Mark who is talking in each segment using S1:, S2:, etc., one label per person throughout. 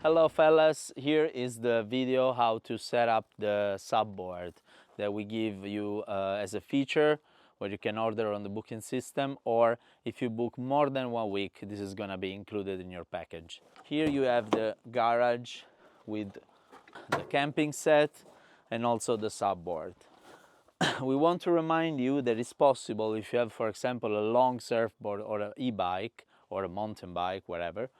S1: Hello fellas, here is the video how to set up the SUP-board that we give you as a feature where you can order on the booking system, or if you book more than 1 week, this is gonna be included in your package. Here you have the garage with the camping set and also the SUP-board. We want to remind you that it's possible if you have, for example, a long surfboard or an e-bike or a mountain bike, whatever,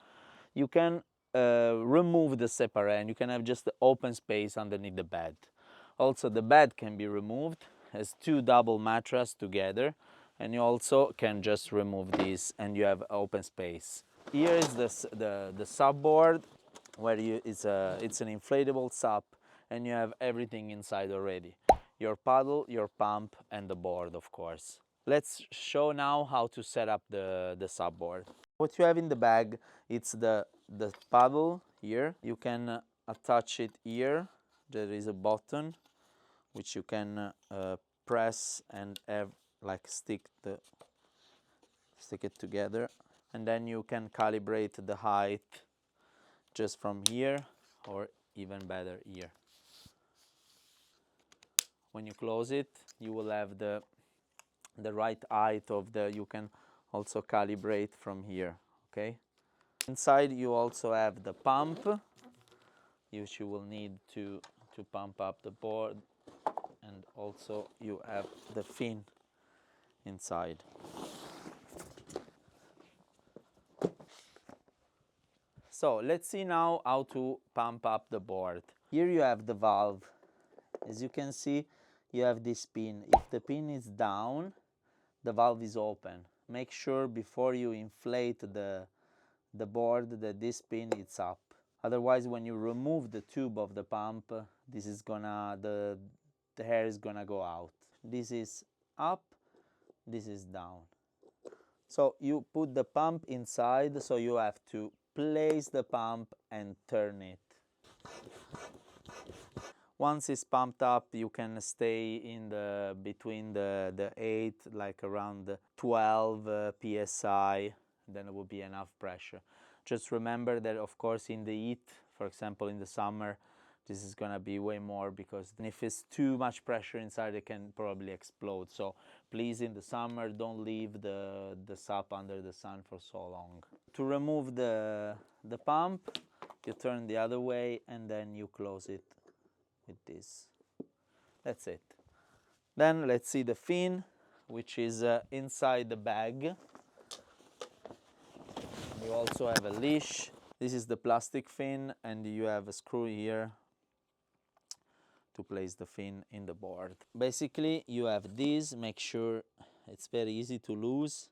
S1: you can remove the separate and you can have just the open space underneath the bed. Also, the bed can be removed as 2 double mattresses together, and you also can just remove this and you have open space. Here is the SUP-board where it's an inflatable SUP, and you have everything inside already. Your paddle, your pump, and the board, of course. Let's show now how to set up the SUP-board. What you have in the bag, it's the paddle here. You can attach it here. There is a button which you can press and have, like stick it together, and then you can calibrate the height just from here, or even better here. When you close it, you will have the right height of the, you can also calibrate from here, okay? Inside you also have the pump, which you will need to pump up the board, and also you have the fin inside. So let's see now how to pump up the board. Here you have the valve. As you can see, you have this pin. If the pin is down, the valve is open. Make sure before you inflate the board that this pin is up. Otherwise, when you remove the tube of the pump, this is gonna, the air is gonna go out. This is up, this is down. So you put the pump inside, so you have to place the pump and turn it. Once it's pumped up, you can stay in between the 8, like around 12 psi, then it will be enough pressure. Just remember that, of course, in the heat, for example, in the summer, this is gonna be way more, because if it's too much pressure inside, it can probably explode. So please, in the summer, don't leave the SUP under the sun for so long. To remove the pump, you turn the other way and then you close it with this. That's it. Then let's see the fin, which is inside the bag. You also have a leash. This is the plastic fin, and you have a screw here to place the fin in the board. Basically, you have this. Make sure it's very easy to lose.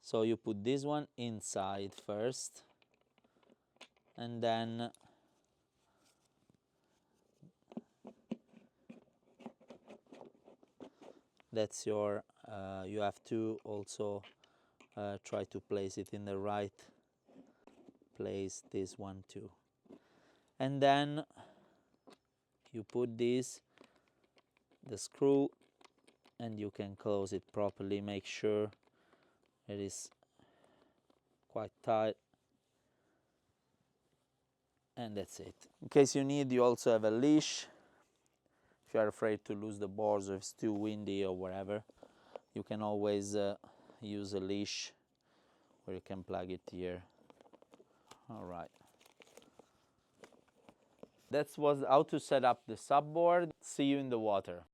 S1: So you put this one inside first, and then that's your, you have to also try to place it in the right place, this one too. And then you put this, the screw, and you can close it properly. Make sure it is quite tight, and that's it. In case you need, you also have a leash. If you are afraid to lose the boards, or if it's too windy or whatever, you can always use a leash where you can plug it here. All right. That was how to set up the SUP-board. See you in the water.